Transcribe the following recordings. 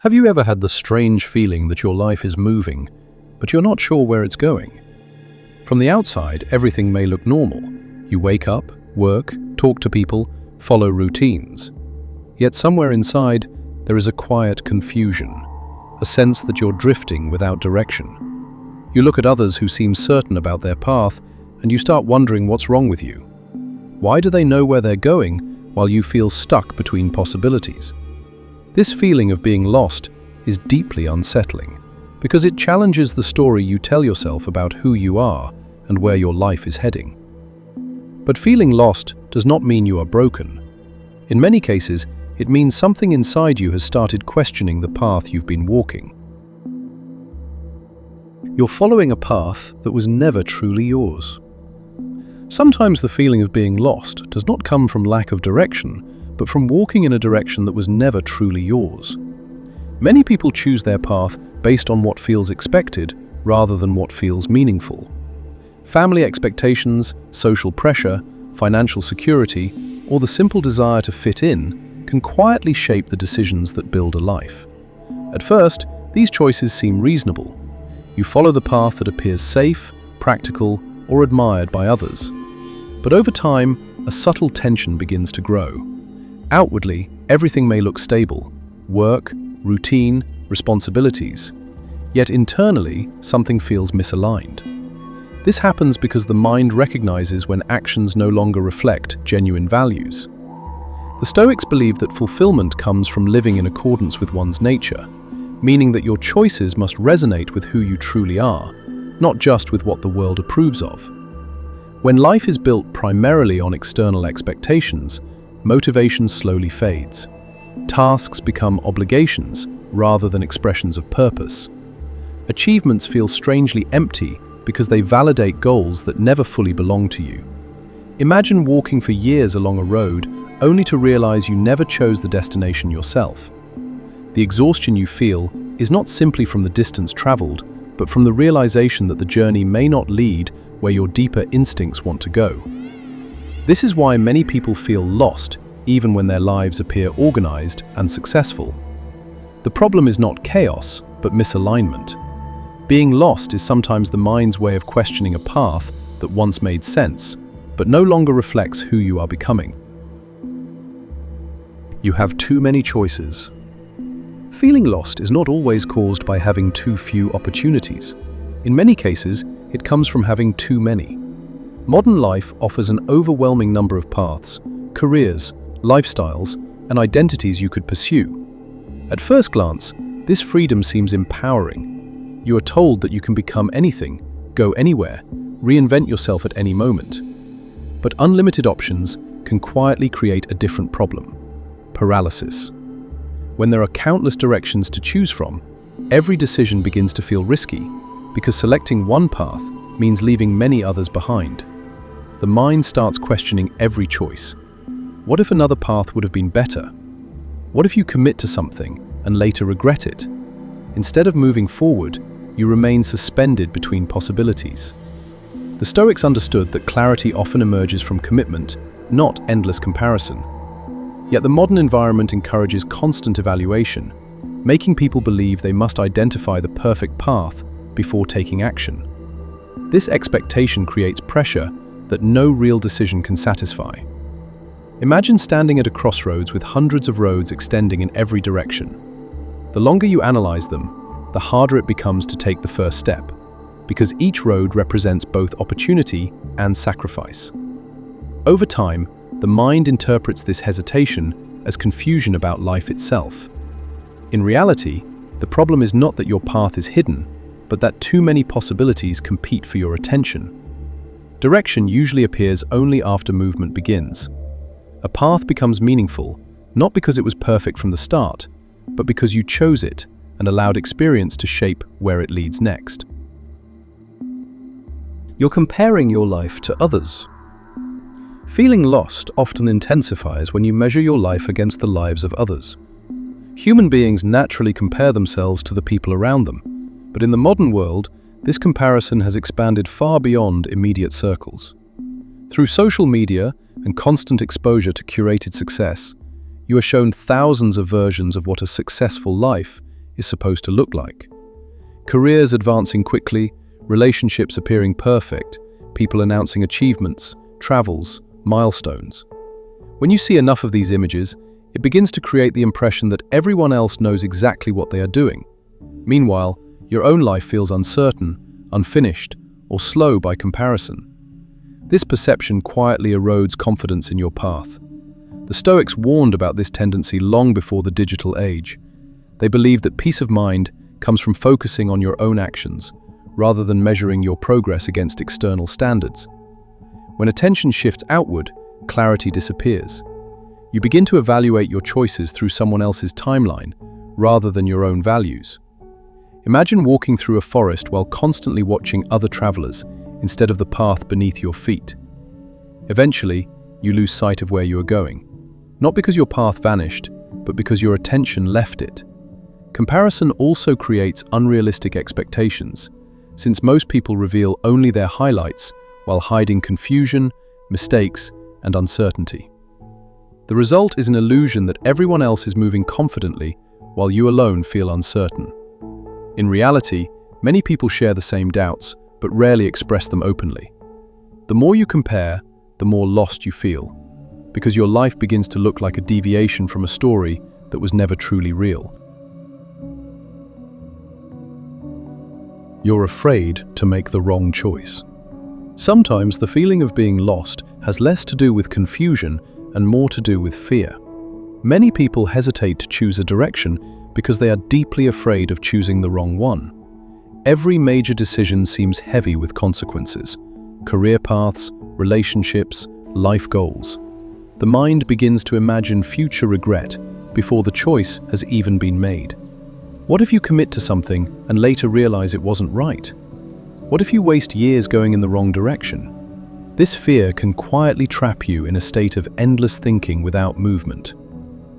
Have you ever had the strange feeling that your life is moving, but you're not sure where it's going? From the outside, everything may look normal. You wake up, work, talk to people, follow routines. Yet somewhere inside, there is a quiet confusion, a sense that you're drifting without direction. You look at others who seem certain about their path, and you start wondering what's wrong with you. Why do they know where they're going, while you feel stuck between possibilities? This feeling of being lost is deeply unsettling, because it challenges the story you tell yourself about who you are and where your life is heading. But feeling lost does not mean you are broken. In many cases, it means something inside you has started questioning the path you've been walking. You're following a path that was never truly yours. Sometimes the feeling of being lost does not come from lack of direction, but from walking in a direction that was never truly yours. Many people choose their path based on what feels expected rather than what feels meaningful. Family expectations, social pressure, financial security, or the simple desire to fit in can quietly shape the decisions that build a life. At first, these choices seem reasonable. You follow the path that appears safe, practical, or admired by others. But over time, a subtle tension begins to grow. Outwardly, everything may look stable: work, routine, responsibilities. Yet internally, something feels misaligned. This happens because the mind recognizes when actions no longer reflect genuine values. The Stoics believe that fulfillment comes from living in accordance with one's nature, meaning that your choices must resonate with who you truly are, not just with what the world approves of. When life is built primarily on external expectations, motivation slowly fades. Tasks become obligations rather than expressions of purpose. Achievements feel strangely empty because they validate goals that never fully belong to you. Imagine walking for years along a road only to realize you never chose the destination yourself. The exhaustion you feel is not simply from the distance traveled, but from the realization that the journey may not lead where your deeper instincts want to go. This is why many people feel lost, even when their lives appear organized and successful. The problem is not chaos, but misalignment. Being lost is sometimes the mind's way of questioning a path that once made sense, but no longer reflects who you are becoming. You have too many choices. Feeling lost is not always caused by having too few opportunities. In many cases, it comes from having too many. Modern life offers an overwhelming number of paths, careers, lifestyles, and identities you could pursue. At first glance, this freedom seems empowering. You are told that you can become anything, go anywhere, reinvent yourself at any moment. But unlimited options can quietly create a different problem: paralysis. When there are countless directions to choose from, every decision begins to feel risky, because selecting one path means leaving many others behind. The mind starts questioning every choice. What if another path would have been better? What if you commit to something and later regret it? Instead of moving forward, you remain suspended between possibilities. The Stoics understood that clarity often emerges from commitment, not endless comparison. Yet the modern environment encourages constant evaluation, making people believe they must identify the perfect path before taking action. This expectation creates pressure that no real decision can satisfy. Imagine standing at a crossroads with hundreds of roads extending in every direction. The longer you analyze them, the harder it becomes to take the first step, because each road represents both opportunity and sacrifice. Over time, the mind interprets this hesitation as confusion about life itself. In reality, the problem is not that your path is hidden, but that too many possibilities compete for your attention. Direction usually appears only after movement begins. A path becomes meaningful, not because it was perfect from the start, but because you chose it and allowed experience to shape where it leads next. You're comparing your life to others. Feeling lost often intensifies when you measure your life against the lives of others. Human beings naturally compare themselves to the people around them, but in the modern world, this comparison has expanded far beyond immediate circles. Through social media and constant exposure to curated success, you are shown thousands of versions of what a successful life is supposed to look like. Careers advancing quickly, relationships appearing perfect, people announcing achievements, travels, milestones. When you see enough of these images, it begins to create the impression that everyone else knows exactly what they are doing. Meanwhile, your own life feels uncertain, unfinished, or slow by comparison. This perception quietly erodes confidence in your path. The Stoics warned about this tendency long before the digital age. They believed that peace of mind comes from focusing on your own actions, rather than measuring your progress against external standards. When attention shifts outward, clarity disappears. You begin to evaluate your choices through someone else's timeline, rather than your own values. Imagine walking through a forest while constantly watching other travelers, instead of the path beneath your feet. Eventually, you lose sight of where you are going, not because your path vanished, but because your attention left it. Comparison also creates unrealistic expectations, since most people reveal only their highlights while hiding confusion, mistakes, and uncertainty. The result is an illusion that everyone else is moving confidently while you alone feel uncertain. In reality, many people share the same doubts, but rarely express them openly. The more you compare, the more lost you feel, because your life begins to look like a deviation from a story that was never truly real. You're afraid to make the wrong choice. Sometimes the feeling of being lost has less to do with confusion and more to do with fear. Many people hesitate to choose a direction because they are deeply afraid of choosing the wrong one. Every major decision seems heavy with consequences: career paths, relationships, life goals. The mind begins to imagine future regret before the choice has even been made. What if you commit to something and later realize it wasn't right? What if you waste years going in the wrong direction? This fear can quietly trap you in a state of endless thinking without movement.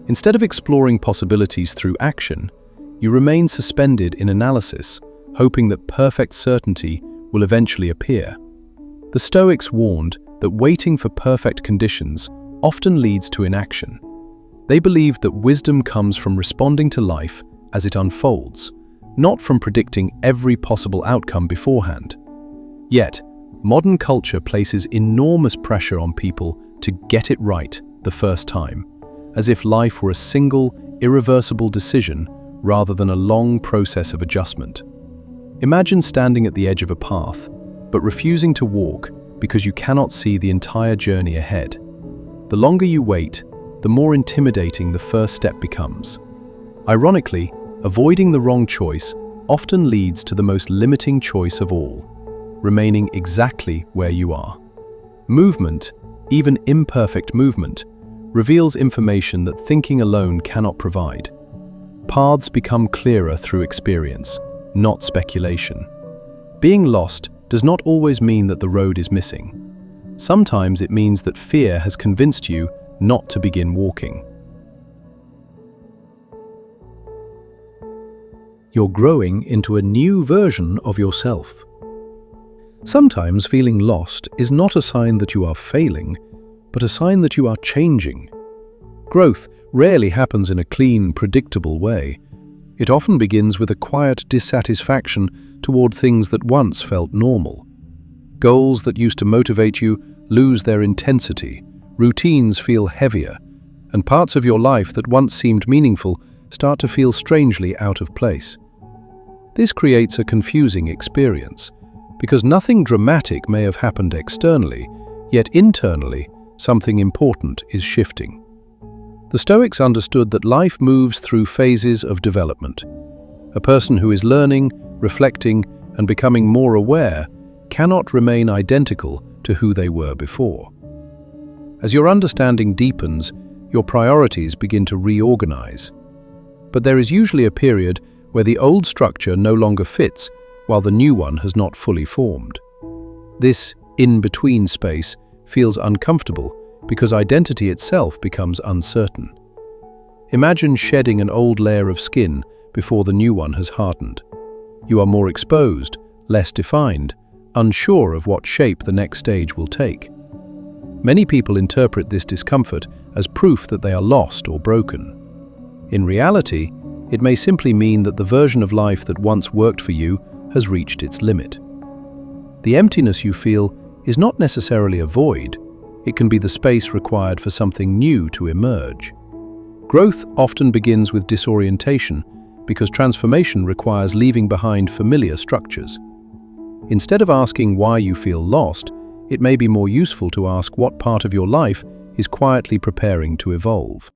Instead of exploring possibilities through action, you remain suspended in analysis, hoping that perfect certainty will eventually appear. The Stoics warned that waiting for perfect conditions often leads to inaction. They believed that wisdom comes from responding to life as it unfolds, not from predicting every possible outcome beforehand. Yet, modern culture places enormous pressure on people to get it right the first time, as if life were a single, irreversible decision rather than a long process of adjustment. Imagine standing at the edge of a path, but refusing to walk because you cannot see the entire journey ahead. The longer you wait, the more intimidating the first step becomes. Ironically, avoiding the wrong choice often leads to the most limiting choice of all: remaining exactly where you are. Movement, even imperfect movement, reveals information that thinking alone cannot provide. Paths become clearer through experience, not speculation. Being lost does not always mean that the road is missing. Sometimes it means that fear has convinced you not to begin walking. You're growing into a new version of yourself. Sometimes feeling lost is not a sign that you are failing, but a sign that you are changing. Growth rarely happens in a clean, predictable way. It often begins with a quiet dissatisfaction toward things that once felt normal. Goals that used to motivate you lose their intensity, routines feel heavier, and parts of your life that once seemed meaningful start to feel strangely out of place. This creates a confusing experience, because nothing dramatic may have happened externally, yet internally, something important is shifting. The Stoics understood that life moves through phases of development. A person who is learning, reflecting, and becoming more aware cannot remain identical to who they were before. As your understanding deepens, your priorities begin to reorganize. But there is usually a period where the old structure no longer fits while the new one has not fully formed. This in-between space feels uncomfortable because identity itself becomes uncertain. Imagine shedding an old layer of skin before the new one has hardened. You are more exposed, less defined, unsure of what shape the next stage will take. Many people interpret this discomfort as proof that they are lost or broken. In reality, It may simply mean that the version of life that once worked for you has reached its limit. The emptiness you feel is not necessarily a void. It can be the space required for something new to emerge. Growth often begins with disorientation because transformation requires leaving behind familiar structures. Instead of asking why you feel lost, it may be more useful to ask what part of your life is quietly preparing to evolve.